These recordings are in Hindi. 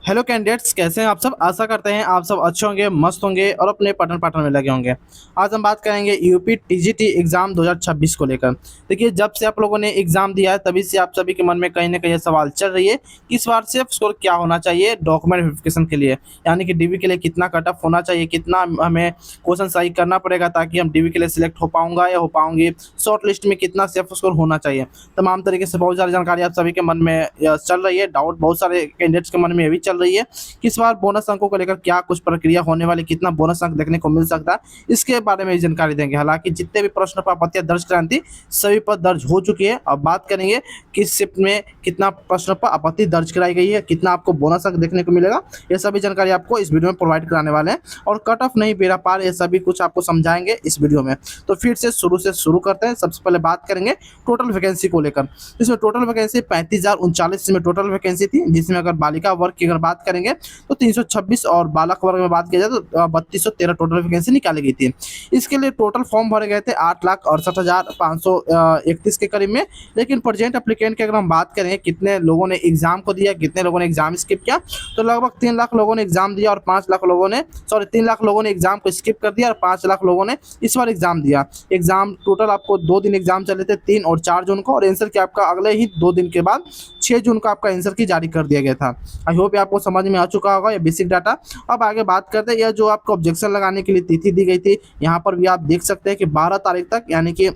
हेलो कैंडिडेट्स, कैसे हैं आप सब। आशा करते हैं आप सब अच्छे होंगे, मस्त होंगे और अपने पठन पाठन में लगे होंगे। आज हम बात करेंगे यूपी टीजीटी एग्जाम 2026 को लेकर। देखिए, जब से आप लोगों ने एग्जाम दिया है तभी से आप सभी के मन में कहीं ना कहीं ये सवाल चल रही है कि इस बार से स्कोर क्या होना चाहिए डॉक्यूमेंट वेरिफिकेशन के लिए, यानी कि डीवी के लिए कितना कट ऑफ होना चाहिए, कितना हमें क्वेश्चन सही करना पड़ेगा ताकि हम डीवी के लिए सिलेक्ट हो पाऊंगा या हो पाऊंगी, शॉर्ट लिस्ट में कितना सेफ स्कोर होना चाहिए। तमाम तरीके से बहुत सारी जानकारी आप सभी के मन में चल रही है। डाउट बहुत सारे कैंडिडेट्स के मन में ये भी चल रही है कि इस बार बोनस अंकों को लेकर क्या कुछ प्रक्रिया होने वाली, कितना बोनस अंक देखने को मिल सकता है, इसके बारे में जानकारी देंगे। हालांकि जितने भी प्रश्न पर आपत्तियां दर्ज करानी थी सभी पर दर्ज हो चुकी है। अब बात करेंगे किस शिफ्ट में कितना प्रश्न पर आपत्ति दर्ज कराई गई है, कितना आपको बोनस अंक देखने को मिलेगा, ये सभी जानकारी आपको इस वीडियो में प्रोवाइड कराने वाले हैं। और कट ऑफ नहीं बेरा पार, ये सभी कुछ आपको समझाएंगे इस वीडियो में। तो फिर से शुरू करते हैं। सबसे पहले बात करेंगे टोटल वैकेंसी को लेकर। इसमें टोटल वैकेंसी 35,039 में टोटल वैकेंसी थी, जिसमें अगर बालिका वर्ग की अगर बात करेंगे तो 326 और बालक वर्ग में बात किया जाए तो 3213 टोटल वैकेंसी निकाली गई थी। इसके लिए टोटल फॉर्म भरे गए थे 8,68,531 के करीब में। लेकिन प्रेजेंट एप्लीकेंट की अगर हम बात करें कितने लोगों ने एग्जाम को दिया, कितने लोगों ने एग्जाम स्किप किया, तो लगभग 3 लाख लोगों ने एग्जाम दिया और 5 लाख लोगों ने 3 लाख लोगों ने एग्जाम को स्किप कर दिया और 5 लाख लोगों ने इस बार एग्जाम दिया। एग्जाम टोटल आपको 2 दिन एग्जाम चले थे, 3 और 4 जून को, और आंसर की आपका अगले ही 2 दिन के बाद 6 जून को आपका आंसर की जारी कर दिया गया था। आई होप आपको समझ में आ चुका होगा ये बेसिक डाटा। अब आगे बात करते हैं, यह जो आपको ऑब्जेक्शन लगाने के लिए तिथि दी गई थी, यहाँ पर भी आप देख सकते हैं कि 12 तारीख तक, यानी कि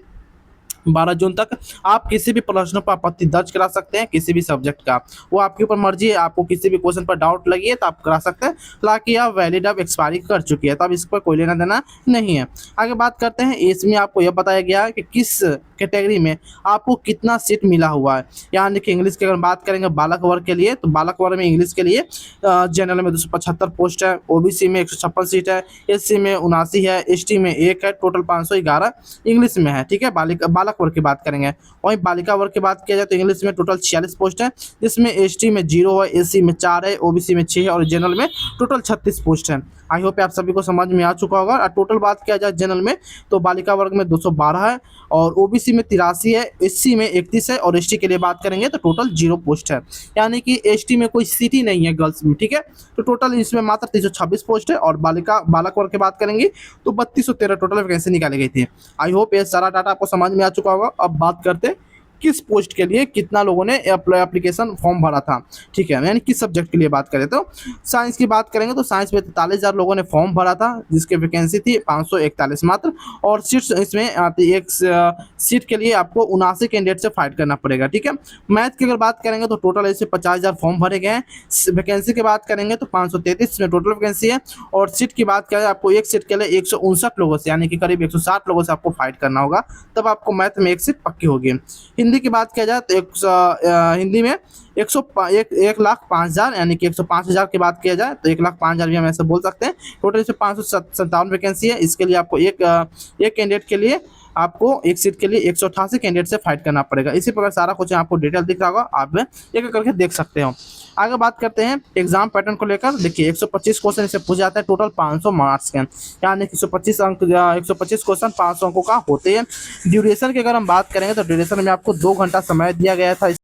12 जून तक आप किसी भी प्रश्न पर आपत्ति दर्ज करा सकते हैं, किसी भी सब्जेक्ट का। वो आपके ऊपर मर्जी है, आपको किसी भी क्वेश्चन पर डाउट लगी है तो आप करा सकते हैं। हालांकि यह वैलिड अब एक्सपायरी कर चुकी है, तो अब इस पर कोई लेना देना नहीं है। आगे बात करते हैं, इसमें आपको यह बताया गया है कि किस कैटेगरी में आपको कितना सीट मिला हुआ है। यानी कि इंग्लिश की अगर बात करेंगे बालक वर्ग के लिए, तो बालक वर्ग में इंग्लिश के लिए जनरल में 275 पोस्ट है, ओबीसी में 156 सीट है, एससी में 79 है, एसटी में 1 है, टोटल 511 इंग्लिश में है। ठीक है, बालक वर्ग की बात करेंगे। वहीं बालिका वर्ग की बात किया जाए तो इंग्लिश में टोटल 46 पोस्ट है, जिसमें एसटी में 0 है, एससी में 4 है, ओबीसी में 6 है और जनरल में टोटल 36 पोस्ट है। आई होप आप सभी को समझ में आ चुका होगा। और टोटल बात किया जाए जनरल में तो बालिका वर्ग में 212 है और ओबीसी में 83 है, एससी में 31 है और एसटी के लिए बात करेंगे तो टोटल 0 पोस्ट है। यानी कि एसटी में कोई सीट ही नहीं है गर्ल्स में। ठीक है, तो टोटल इसमें मात्र 326 पोस्ट है। और बालक वर्ग की बात करेंगे तो 3213 टोटल वैकेंसी निकाली गई थी। आई होप ये सारा डाटा आपको समझ में आ चुका होगा। अब बात करते हैं किस पोस्ट के लिए कितना लोगों ने एप्लीकेशन फॉर्म भरा था। ठीक है, यानी किस सब्जेक्ट के लिए बात करें तो साइंस की बात करेंगे तो साइंस में 43,000 लोगों ने फॉर्म भरा था, जिसकी वैकेंसी थी 541 मात्र। और सीट्स इसमें आती, एक सीट के लिए आपको 79 कैंडिडेट से फाइट करना पड़ेगा। ठीक है, मैथ की अगर बात करेंगे तो टोटल ऐसे 50,000 फॉर्म भरे गए हैं। वैकेंसी की बात करेंगे तो 533 में टोटल वैकेंसी है। और सीट की बात करें, आपको एक सीट के लिए 159 लोगों से, यानी कि करीब 160 लोगों से आपको फाइट करना होगा, तब आपको मैथ में एक सीट पक्की होगी। हिंदी की बात किया जाए तो हिंदी में 1,05,000, यानी कि 105,000 की बात किया जाए तो 1,05,000 भी हम ऐसे बोल सकते हैं। टोटल इसमें 557 वैकेंसी है। इसके लिए आपको एक कैंडिडेट के लिए आपको एक सीट के लिए 188 कैंडिडेट से फाइट करना पड़ेगा। इसी प्रकार सारा कुछ आपको डिटेल दिख रहा होगा, आप एक एक करके देख सकते हो। आगे बात करते हैं एग्जाम पैटर्न को लेकर। देखिए, 125 क्वेश्चन इसे पूछे जाते हैं, टोटल 500 मार्क्स के, यानी कि 125 अंक 125 क्वेश्चन 500 अंकों का होते हैं। ड्यूरेशन की अगर हम बात करेंगे तो ड्यूरेशन में आपको 2 घंटा समय दिया गया था।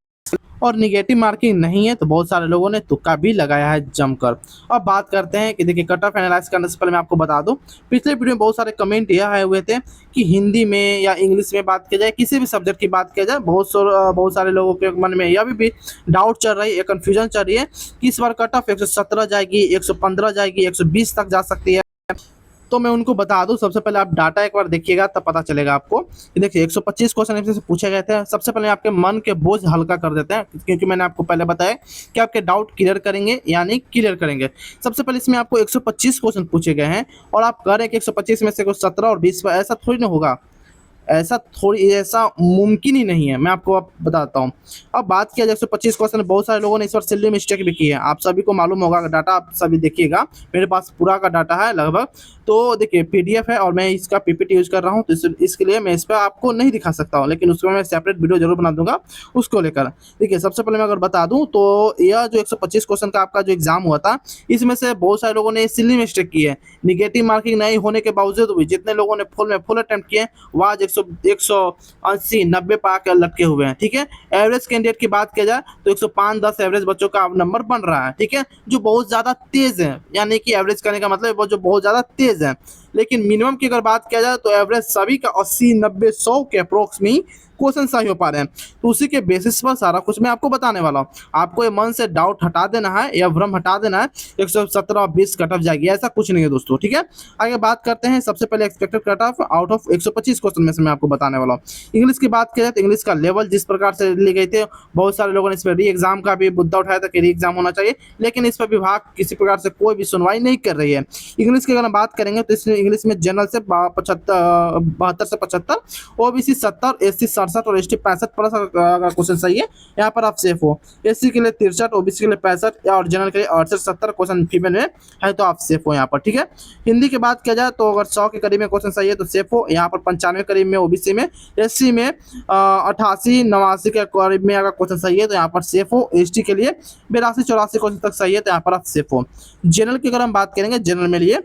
और निगेटिव मार्किंग नहीं है, तो बहुत सारे लोगों ने तुक्का भी लगाया है जमकर। अब बात करते हैं कि देखिए, कट ऑफ एनालाइज करने से पहले मैं आपको बता दूं, पिछले वीडियो में बहुत सारे कमेंट यह आए हुए थे कि हिंदी में या इंग्लिश में बात की जाए, किसी भी सब्जेक्ट की बात की जाए, बहुत सारे लोगों के मन में यह भी डाउट चल रही है, कन्फ्यूजन चल रही है कि इस बार कट ऑफ 117 जाएगी, 115 जाएगी, 120 तक जा सकती है। तो मैं उनको बता दूं, सबसे पहले आप डाटा एक बार देखिएगा तब पता चलेगा आपको कि देखिए 125 क्वेश्चन इसमें से पूछे गए थे। सबसे पहले आपके मन के बोझ हल्का कर देते हैं, क्योंकि मैंने आपको पहले बताया कि आपके डाउट क्लियर करेंगे, यानी क्लियर करेंगे। सबसे पहले इसमें आपको 125 क्वेश्चन पूछे गए हैं और आप कह रहे हैं कि 125 में से कुछ 17 और 20 पर, ऐसा थोड़ी ना होगा, ऐसा मुमकिन ही नहीं है। मैं आपको अब बताता हूँ। अब बात किया जाए 125 क्वेश्चन, बहुत सारे लोगों ने इस बार सिल्ली मिस्टेक भी की है, आप सभी को मालूम होगा। डाटा आप सभी देखिएगा, मेरे पास पूरा का डाटा है लगभग। तो देखिए, पीडीएफ है और मैं इसका पीपीटी यूज कर रहा हूँ, तो इसके लिए मैं इस पर आपको नहीं दिखा सकता हूँ, लेकिन उसको मैं सेपरेट वीडियो जरूर बना दूंगा उसको लेकर। देखिए, सबसे पहले मैं अगर बता दूं तो यह जो 125 क्वेश्चन का आपका जो एग्जाम हुआ था, इसमें से बहुत सारे लोगों ने सिल्ली मिस्टेक की है। निगेटिव मार्किंग नहीं होने के बावजूद भी जितने लोगों ने फुल अटेम्प्ट किए, वो आज 180, 90 पा के लटके हुए हैं, ठीक है। एवरेज कैंडिडेट की बात किया जाए तो 105, 10 एवरेज बच्चों का नंबर बन रहा है, ठीक है, जो बहुत ज़्यादा तेज है, यानी कि एवरेज करने का मतलब वो जो बहुत ज़्यादा तेज है। लेकिन मिनिमम की अगर बात किया जाए तो एवरेज सभी का 80, 90, 100 के अप्रोक्स में ही क्वेश्चन सही हो पा रहे हैं। तो उसी के बेसिस पर सारा कुछ मैं आपको बताने वाला हूँ। आपको ये मन से डाउट हटा देना है या भ्रम हटा देना है 117 20 कट ऑफ जाएगी, ऐसा कुछ नहीं है दोस्तों, ठीक है। आगे बात करते हैं, सबसे पहले expected cut off out of 125 question में से मैं आपको बताने वाला हूँ। इंग्लिश की बात किया जाए तो इंग्लिश का लेवल जिस प्रकार से ली गई थे, बहुत सारे लोगों ने इस पर री एग्जाम का भी मुद्दा उठाया था कि री एग्जाम होना चाहिए, लेकिन इस पर विभाग किसी प्रकार से कोई भी सुनवाई नहीं कर रही है। इंग्लिश की अगर हम बात करेंगे तो इसमें इंग्लिश में जनरल से 72 से 75, ओबीसी 70, एससी 67 और एसटी 65 प्लस अगर क्वेश्चन सही है यहाँ पर आप सेफ हो। एससी के लिए 63, ओबीसी के लिए 65 और जनरल के लिए 68, 70 क्वेश्चन फीमेल में है तो आप सेफ हो यहाँ पर, ठीक है। हिंदी की बात किया जाए तो अगर 100 के करीब में क्वेश्चन सही है तो सेफ हो यहाँ पर। 95 करीब में ओबीसी में, एससी में 88, 89 के करीब में अगर क्वेश्चन सही है तो यहाँ पर सेफ हो। एसटी के लिए 82, 84 क्वेश्चन तक सही है तो यहाँ पर आप सेफ हो। जनरल की अगर हम बात करेंगे जनरल में लिए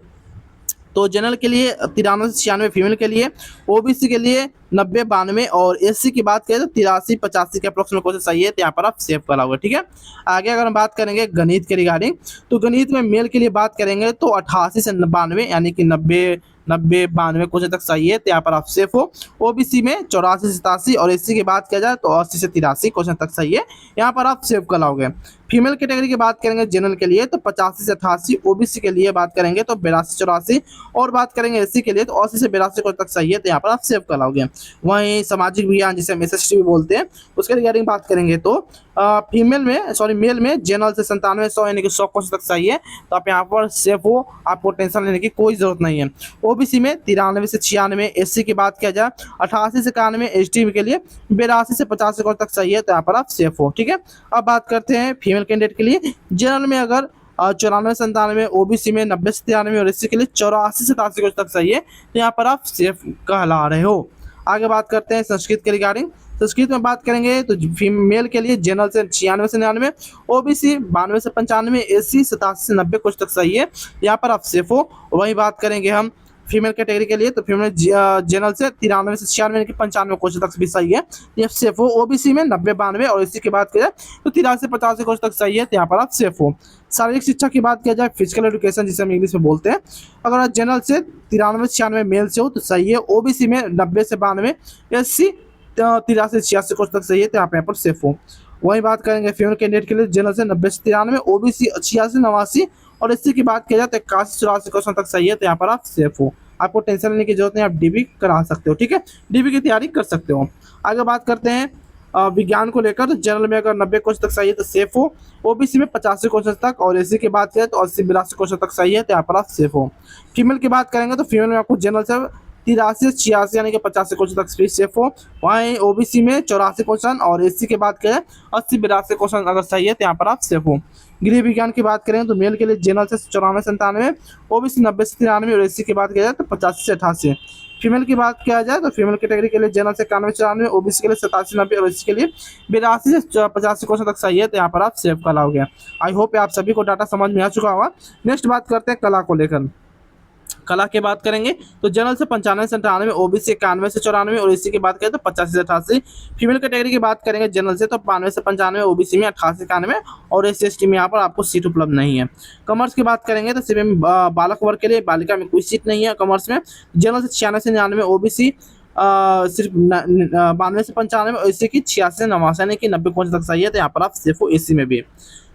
तो जनरल के लिए 93 से 96 फीमेल के लिए, ओबीसी के लिए 90, 92 और एससी की बात करें तो 83, 85 के अप्रोक्स में क्वेश्चन सही है तो यहाँ पर आप सेव कराओगे, ठीक है। आगे अगर हम बात करेंगे गणित के रिगार्डिंग तो गणित में मेल के लिए बात करेंगे तो 88 से 92 यानी कि 90, 92 क्वेश्चन तक सही है तो यहाँ पर आप सेफ हो। ओबीसी में 84 से 87 और एससी की बात किया जाए तो 80 से 83 क्वेश्चन तक सही है, यहाँ पर आप सेव कराओगे। फीमेल कैटेगरी की बात करेंगे जनरल के लिए तो 85 से 88, ओबीसी के लिए बात करेंगे तो 82, 84 और बात करेंगे एससी के लिए तो 80 से 82 क्वेश्चन तक सही है तो यहाँ पर आप सेव कराओगे। वहीं सामाजिक विज्ञान जिसे हम एसएसटी भी बोलते हैं उसके रिगार्डिंग बात करेंगे तो मेल में जनरल से 97, 100 यानी कि 100 क्वेश्चन तक सही है तो आप यहाँ पर सेफ हो, आपको टेंशन लेने की कोई जरूरत नहीं है। ओबीसी में 93 से 96, एससी की बात किया जाए 88 से 91, एसटी के लिए 82 से 50 क्वेश्चन तक सही है तो यहाँ पर आप सेफ हो, ठीक है। अब बात करते हैं फीमेल कैंडिडेट के लिए। जनरल में अगर 94 से 97, ओबीसी में 90 से 93 और एससी के लिए 84 से 87 क्वेश्चन तक सही है तो यहाँ पर आप सेफ कहला रहे हो। आगे बात करते हैं संस्कृत के रिगार्डिंग। संस्कृत में बात करेंगे तो फीमेल के लिए जनरल से 96 से 99, ओबीसी 92 से 95, एससी 87 से 90 क्वेश्चन तक सही है, यहाँ पर आप सेफ हो। वही बात करेंगे हम फीमेल कैटेगरी के लिए तो फीमेल जनरल से 93 से 96 यानी कि 95 क्वेश्चन तक भी सही है, ये सेफ हो। ओबीसी में 90, 92 और एससी की बात किया जाए तो 83 से 50 क्वेश्चन तक सही है तो यहाँ पर आप सेफ हो। शारीरिक शिक्षा की बात किया जाए फिजिकल एजुकेशन जिसे हम इंग्लिश में बोलते हैं, अगर आप जनरल से 93 से 96 मेल से हो तो सही है। ओबीसी में 90 से 92, एससी 83 से 86 क्वेश्चन तक सही है तो यहाँ पर सेफ हो। वही बात करेंगे फीमेल कैंडिडेट के लिए जनरल से 90 से 93, ओबीसी 86, 89 और एससी की बात किया जाए तो 81, 84 क्वेश्चन तक सही है तो यहाँ पर आप सेफ हो। आपको टेंशन लेने की जरूरत नहीं, आप डीबी करा सकते हो, ठीक है, डीबी की तैयारी कर सकते हो। आगे बात करते हैं विज्ञान को लेकर। जनरल में अगर 90 क्वेश्चन तक सही है तो सेफ हो। ओबीसी में 85 क्वेश्चन तक और एससी की बात करें तो 80, 82 क्वेश्चन तक सही है तो यहाँ पर आप सेफ हो। फीमेल की बात करेंगे तो फीमेल में आपको जनरल से 83 से 86 यानी कि 50 क्वेश्चन तक भी सेफ हो। वहीं ओबीसी में 84 क्वेश्चन और एससी की बात करें 80, 82 क्वेश्चन अगर सही है तो यहाँ पर आप सेफ हो। गृह विज्ञान की बात करें तो मेल के लिए जनरल से 94 से 97, ओबीसी 90 से 93 और एससी की बात किया जाए तो 85 से 88। फीमेल की बात किया जाए तो फीमेल कैटेगरी के लिए जनरल से 91 से 94, ओबीसी के लिए 87, 90 और एससी के लिए 82 से 50 क्वेश्चन तक सही है तो यहाँ पर आप सेव कराओगे। आई होप आप सभी को डाटा समझ में आ चुका होगा। नेक्स्ट बात करते हैं कला को लेकर। कला की बात करेंगे तो जनरल से 95 से 98, ओबीसी 91 से 94 और एससी की बात करें तो 85 से 88। फीमेल कैटेगरी की बात करेंगे जनरल से तो 92 से 95, ओबीसी में 88 से 91 और एससी एसटी में यहाँ पर आपको सीट उपलब्ध नहीं है। कॉमर्स की बात करेंगे तो सिर्फ बालक वर्ग के लिए, बालिका में कोई सीट नहीं है कॉमर्स में। जनरल से 96 से 99, ओबीसी सिर्फ 92 से 95 और एससी की 86 से 89 यानी कि 90 क्वेश्चन तक सही है तो यहाँ पर आप सेफ हो एससी में भी।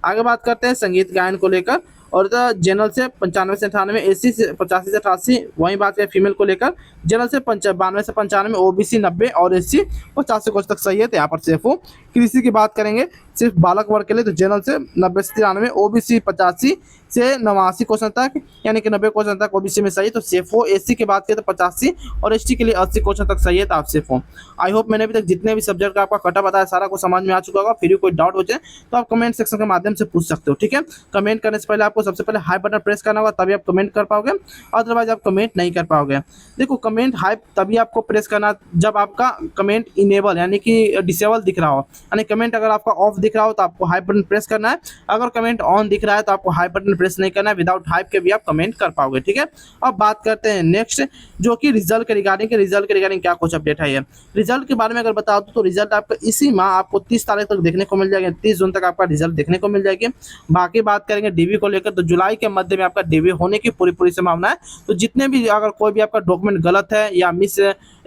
आगे बात करते हैं संगीत गायन को लेकर और जनरल से 95 से 98, एससी से 85 से 88। वहीं बात करें फीमेल को लेकर जनरल से 92 से 95, ओबीसी 90 और एससी 50 क्वेश्चन तक सही है तो यहाँ पर सेफ हो। कृषि की बात करेंगे सिर्फ बालक वर्ग के लिए तो जनरल से 90 से 93, ओबीसी 85 से 89 क्वेश्चन तक यानी कि 90 क्वेश्चन तक ओबीसी में सही तो सेफ हो। एससी की बात करें तो 85 और एसटी के लिए 80 क्वेश्चन तक सही है तो आप सेफ हो। आई होप मैंने अभी तक जितने भी सब्जेक्ट का आपका कटा बताया सारा कुछ समझ में आ चुका होगा। फिर भी कोई डाउट हो जाए तो आप कमेंट सेक्शन के माध्यम से पूछ सकते हो, ठीक है। कमेंट करने से पहले आपको आपको सबसे पहले हाई बटन प्रेस करना होगा, तभी आप कमेंट कर पाओगे, अदरवाइज आप कमेंट नहीं कर पाओगे। देखो कमेंट हाई तभी आपको प्रेस करना जब आपका कमेंट इनेबल यानी कि डिसेबल दिख रहा हो, यानी कमेंट अगर आपका ऑफ दिख रहा हो तो आपको हाई बटन प्रेस करना है, अगर कमेंट ऑन दिख रहा है तो आपको हाई बटन प्रेस नहीं करना है, विदाउट हाइप के भी आप कमेंट कर पाओगे। ठीक है, अब बात करते हैं नेक्स्ट जो कि रिजल्ट के रिगार्डिंग क्या कुछ अपडेट है। ये रिजल्ट के बारे में अगर बता दूं तो रिजल्ट आपका इसी माह आपको 30 तारीख तक देखने को मिल जाएगा, 30 जून तक आपका रिजल्ट देखने को मिल जाएगी। बाकी बात करेंगे डीबी को लेकर तो जुलाई के मध्य में आपका डीबी होने की पूरी संभावना है। तो जितने भी अगर कोई भी आपका डॉक्यूमेंट गलत है या मिस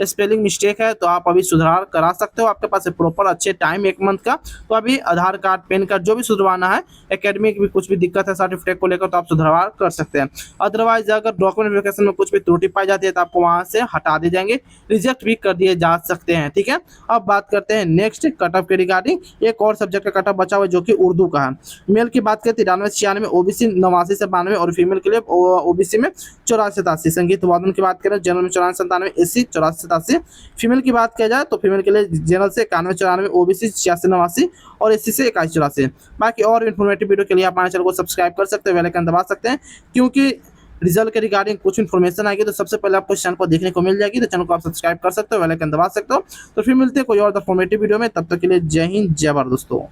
स्पेलिंग मिस्टेक है तो आप अभी सुधार करा सकते हो, आपके पास प्रॉपर अच्छे टाइम 1 मंथ का, तो अभी आधार कार्ड पैन कार्ड जो भी सुधरवाना है, एकेडमिक भी कुछ भी दिक्कत है सर्टिफिकेट को लेकर तो आप सुधार कर सकते हैं। अदरवाइज अगर डॉक्यूमेंट वेरिफिकेशन में कुछ भी त्रुटि पाई जाती है तो आपको वहां से हटा दिए जाएंगे, रिजेक्ट भी कर दिए जा सकते हैं। ठीक है, अब बात करते हैं नेक्स्ट कट ऑफ के रिगार्डिंग। एक और सब्जेक्ट का कट ऑफ बचा हुआ है जो कि उर्दू का है। मेल की बात करते 93-96, ओबीसी 89 से 92 और फीमेल के लिए ओबीसी में 84-87। संगीत वादन की बात करें जनरल में 94-97, एससी 84-87। फीमेल की बात किया जाए तो फीमेल के लिए जनरल से 91-94, ओबीसी 86-89 और एससी से 21-84। बाकी और इन्फॉर्मेटिव वीडियो के लिए आप हमारे चैनल को सब्सक्राइब कर सकते हैं, बेल आइकन दबा सकते हैं, क्योंकि रिजल्ट के रिगार्डिंग कुछ इन्फॉर्मेशन आएगी तो सबसे पहले आपको इस चैनल को देखने को मिल जाएगी। तो चैनल को आप सब्सक्राइब कर सकते हो, बेल आइकन दबा सकते हो। तो फिर मिलते हैं कोई और इन्फॉर्मेटिव वीडियो में, तब तक के लिए जय हिंद जय भारत दोस्तों।